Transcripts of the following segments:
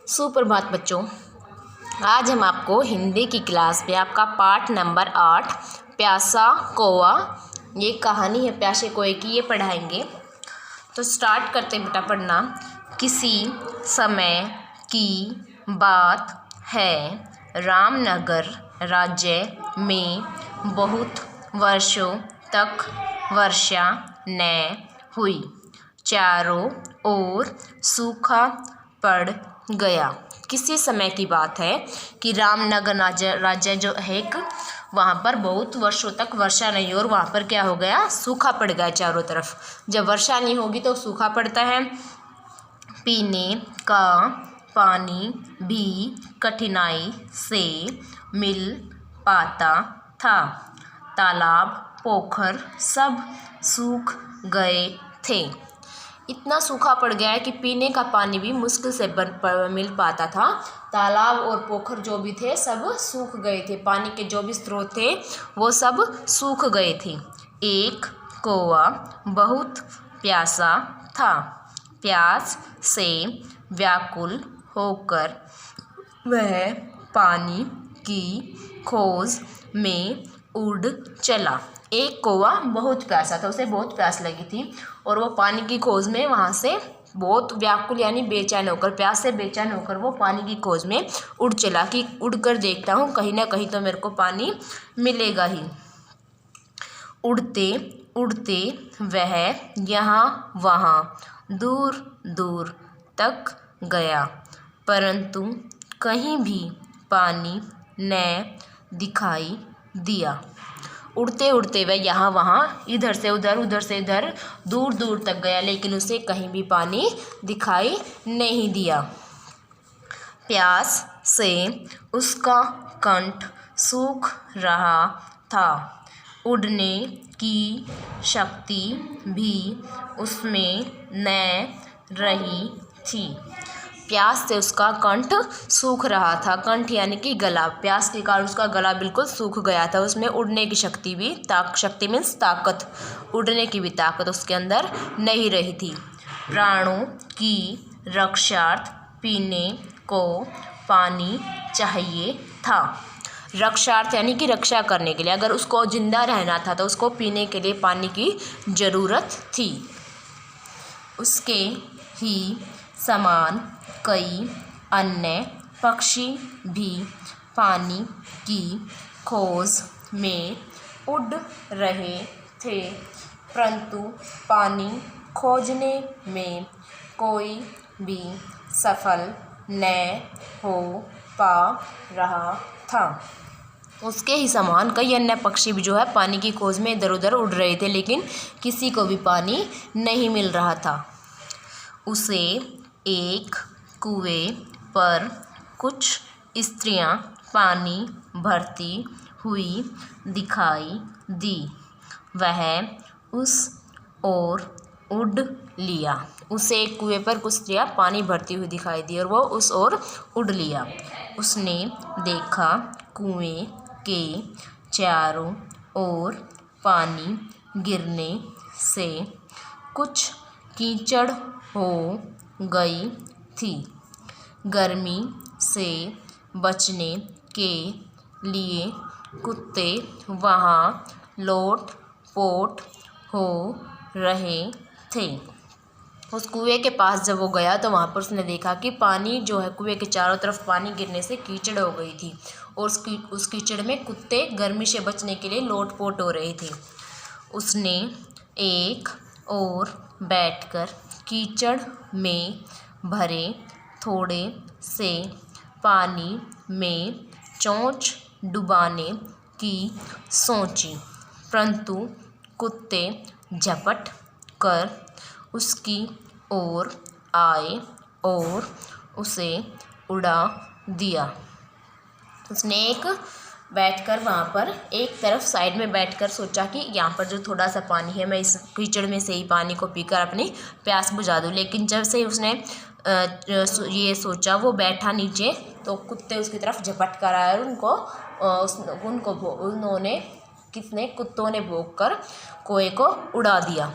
सुप्रभात बच्चों। आज हम आपको हिंदी की क्लास में आपका पाठ नंबर 8 प्यासा कौवा, ये कहानी है प्यासे कौवे की, ये पढ़ाएंगे। तो स्टार्ट करते हैं बेटा पढ़ना। किसी समय की बात है, रामनगर राज्य में बहुत वर्षों तक वर्षा न हुई। चारों ओर सूखा पड़ गया। किसी समय की बात है कि रामनगर राज्य जो है एक, वहाँ पर बहुत वर्षों तक वर्षा नहीं हो और वहाँ पर क्या हो गया, सूखा पड़ गया चारों तरफ। जब वर्षा नहीं होगी तो सूखा पड़ता है। पीने का पानी भी कठिनाई से मिल पाता था। तालाब पोखर सब सूख गए थे। इतना सूखा पड़ गया है कि पीने का पानी भी मुश्किल से मिल पाता था। तालाब और पोखर जो भी थे सब सूख गए थे। पानी के जो भी स्रोत थे वो सब सूख गए थे। एक कौवा बहुत प्यासा था। प्यास से व्याकुल होकर वह पानी की खोज में उड़ चला। एक कौवा बहुत प्यासा था, उसे बहुत प्यास लगी थी और वो पानी की खोज में वहाँ से बहुत व्याकुल यानी बेचैन होकर, प्यास से बेचैन होकर वो पानी की खोज में उड़ चला कि उड़कर देखता हूँ कहीं ना कहीं तो मेरे को पानी मिलेगा ही। उड़ते उड़ते वह यहाँ वहाँ दूर दूर तक गया, परंतु कहीं भी पानी न दिखाई दिया। उड़ते उड़ते वह यहाँ वहाँ, इधर से उधर, उधर से इधर, दूर दूर तक गया, लेकिन उसे कहीं भी पानी दिखाई नहीं दिया। प्यास से उसका कंठ सूख रहा था। उड़ने की शक्ति भी उसमें न रही थी। प्यास से उसका कंठ सूख रहा था। कंठ यानी कि गला, प्यास के कारण उसका गला बिल्कुल सूख गया था। उसमें उड़ने की शक्ति भी, शक्ति मीन्स ताकत, उड़ने की भी ताकत उसके अंदर नहीं रही थी। प्राणों की रक्षार्थ पीने को पानी चाहिए था। रक्षार्थ यानी कि रक्षा करने के लिए, अगर उसको जिंदा रहना था तो उसको पीने के लिए पानी की ज़रूरत थी। उसके ही समान कई अन्य पक्षी भी पानी की खोज में उड़ रहे थे, परंतु पानी खोजने में कोई भी सफल न हो पा रहा था। उसके ही समान कई अन्य पक्षी भी जो है पानी की खोज में इधर उधर उड़ रहे थे, लेकिन किसी को भी पानी नहीं मिल रहा था। उसे एक कुएं पर कुछ स्त्रियां पानी भरती हुई दिखाई दी। वह उस ओर उड़ लिया। उसे एक कुएं पर कुछ स्त्रियां पानी भरती हुई दिखाई दी और वो उस ओर उड़ लिया। उसने देखा कुएं के चारों ओर पानी गिरने से कुछ कीचड़ हो गई थी। गर्मी से बचने के लिए कुत्ते वहाँ लोट पोट हो रहे थे। उस कुएं के पास जब वो गया तो वहाँ पर उसने देखा कि पानी जो है, कुएं के चारों तरफ पानी गिरने से कीचड़ हो गई थी और उस कीचड़ में कुत्ते गर्मी से बचने के लिए लोट पोट हो रहे थे। उसने एक और बैठकर कीचड़ में भरे थोड़े से पानी में चोंच डुबाने की सोची, परंतु कुत्ते झपट कर उसकी ओर आए और उसे उड़ा दिया। उसने बैठकर वहाँ पर एक तरफ साइड में बैठकर सोचा कि यहाँ पर जो थोड़ा सा पानी है, मैं इस कीचड़ में से ही पानी को पीकर अपनी प्यास बुझा दूँ। लेकिन जब से उसने ये सोचा, वो बैठा नीचे तो कुत्ते उसकी तरफ झपट कर आए और कुत्तों ने भौंककर कौवे को उड़ा दिया।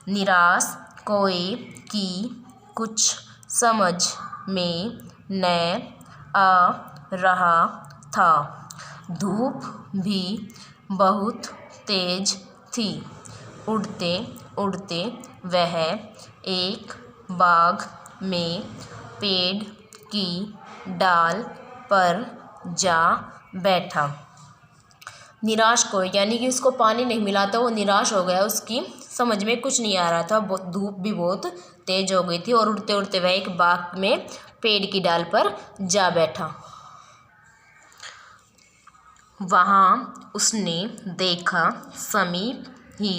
निराश कौवे की कुछ समझ में न आ रहा था। धूप भी बहुत तेज थी। उड़ते उड़ते वह एक बाग में पेड़ की डाल पर जा बैठा। निराश को, यानी कि उसको पानी नहीं मिला था, वो निराश हो गया, उसकी समझ में कुछ नहीं आ रहा था, धूप भी बहुत तेज हो गई थी और उड़ते उड़ते वह एक बाग में पेड़ की डाल पर जा बैठा। वहाँ उसने देखा समीप ही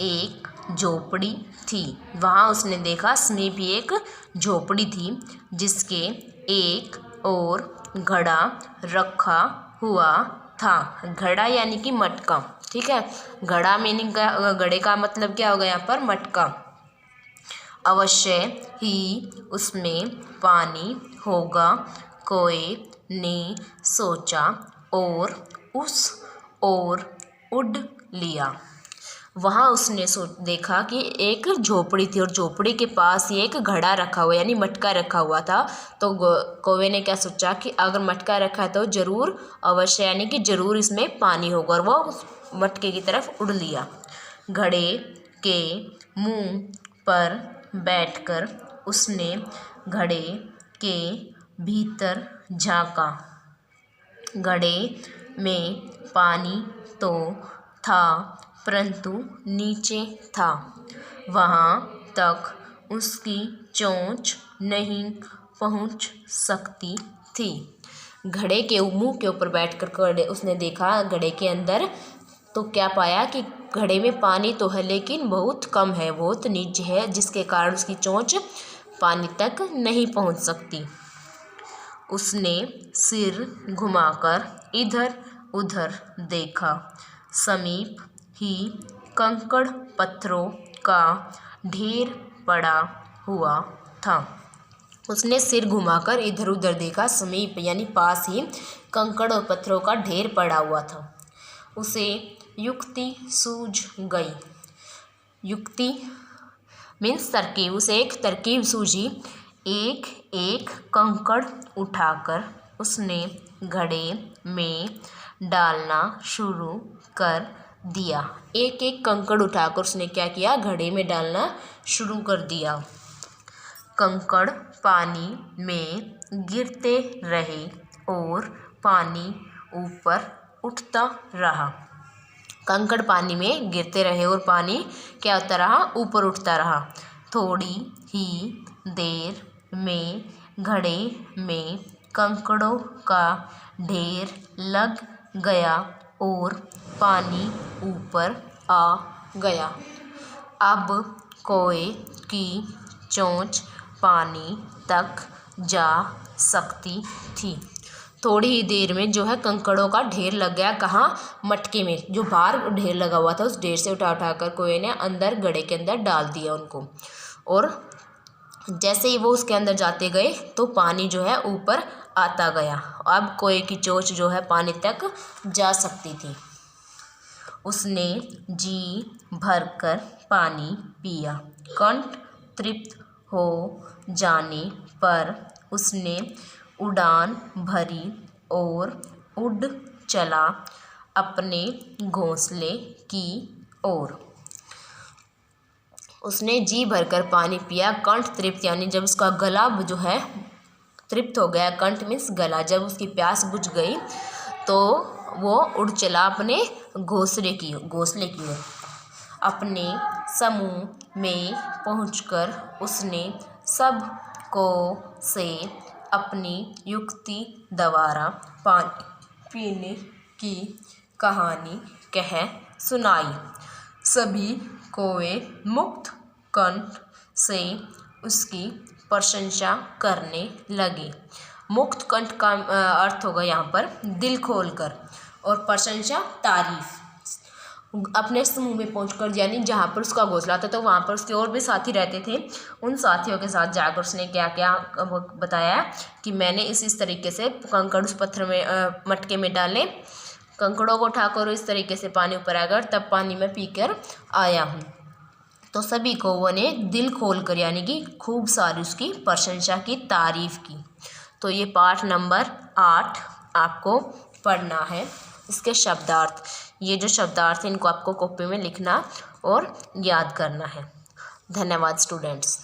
एक झोपड़ी थी। वहाँ उसने देखा समीप ही एक झोपड़ी थी जिसके एक और घड़ा रखा हुआ था। घड़ा यानी कि मटका, ठीक है। घड़ा मीनिंग का, घड़े का मतलब क्या होगा यहाँ पर, मटका। अवश्य ही उसमें पानी होगा, कोए ने सोचा और उस ओर उड़ लिया। वहाँ उसने देखा कि एक झोपड़ी थी और झोपड़ी के पास ही एक घड़ा रखा हुआ यानी मटका रखा हुआ था। तो कौवे ने क्या सोचा कि अगर मटका रखा है तो ज़रूर, अवश्य यानी कि ज़रूर इसमें पानी होगा, और वो मटके की तरफ उड़ लिया। घड़े के मुंह पर बैठकर उसने घड़े के भीतर झांका। घड़े में पानी तो था परंतु नीचे था, वहाँ तक उसकी चोंच नहीं पहुँच सकती थी। घड़े के मुंह के ऊपर बैठकर उसने देखा घड़े के अंदर, तो क्या पाया कि घड़े में पानी तो है लेकिन बहुत कम है, बहुत नीचे है, जिसके कारण उसकी चोंच पानी तक नहीं पहुँच सकती। उसने सिर घुमाकर इधर उधर देखा। समीप ही कंकड़ पत्थरों का ढेर पड़ा हुआ था। उसने सिर घुमाकर इधर उधर देखा, समीप यानी पास ही कंकड़ और पत्थरों का ढेर पड़ा हुआ था। उसे युक्ति सूझ गई। युक्ति मीन्स तरकीब, उसे एक तरकीब सूझी। एक एक कंकड़ उठाकर उसने घड़े में डालना शुरू कर दिया। एक एक कंकड़ उठाकर उसने क्या किया, घड़े में डालना शुरू कर दिया। कंकड़ पानी में गिरते रहे और पानी ऊपर उठता रहा। कंकड़ पानी में गिरते रहे और पानी क्या होता रहा, ऊपर उठता रहा। थोड़ी ही देर में घड़े में कंकड़ों का ढेर लग गया और पानी ऊपर आ गया। अब कौए की चोंच पानी तक जा सकती थी। थोड़ी ही देर में जो है कंकड़ों का ढेर लग गया, कहाँ, मटके में, जो बाहर ढेर लगा हुआ था उस ढेर से उठा उठाकर कौए ने अंदर घड़े के अंदर डाल दिया उनको। और जैसे ही वो उसके अंदर जाते गए तो पानी जो है ऊपर आता गया। अब कौए की चोंच जो है पानी तक जा सकती थी। उसने जी भरकर पानी पिया। कंठ तृप्त हो जाने पर उसने उड़ान भरी और उड़ चला अपने घोंसले की ओर। उसने जी भरकर पानी पिया। कंठ तृप्त यानी जब उसका गला जो है तृप्त हो गया, कंठ मीन्स गला, जब उसकी प्यास बुझ गई तो वो उड़ चला अपने घोंसले की ओर। अपने समूह में पहुंचकर उसने सब को से अपनी युक्ति द्वारा पानी पीने की कहानी कह सुनाई। सभी कौवे मुक्त कंठ से उसकी प्रशंसा करने लगे। मुक्त कंठ का अर्थ होगा यहाँ पर दिल खोलकर, और प्रशंसा तारीफ। अपने समूह में पहुंचकर यानी जहाँ पर उसका घोंसला था तो वहाँ पर उसके और भी साथी रहते थे। उन साथियों के साथ जाकर उसने क्या क्या बताया कि मैंने इस तरीके से कंकड़ उस पत्थर में मटके में डाले, कंकड़ों को उठाकर इस तरीके से पानी ऊपर आकर तब पानी में पीकर आया हूँ। तो सभी कौवों ने दिल खोल कर यानी कि खूब सारी उसकी प्रशंसा की, तारीफ़ की। तो ये पाठ नंबर 8 आपको पढ़ना है। इसके शब्दार्थ, ये जो शब्दार्थ हैं इनको आपको कॉपी में लिखना और याद करना है। धन्यवाद स्टूडेंट्स।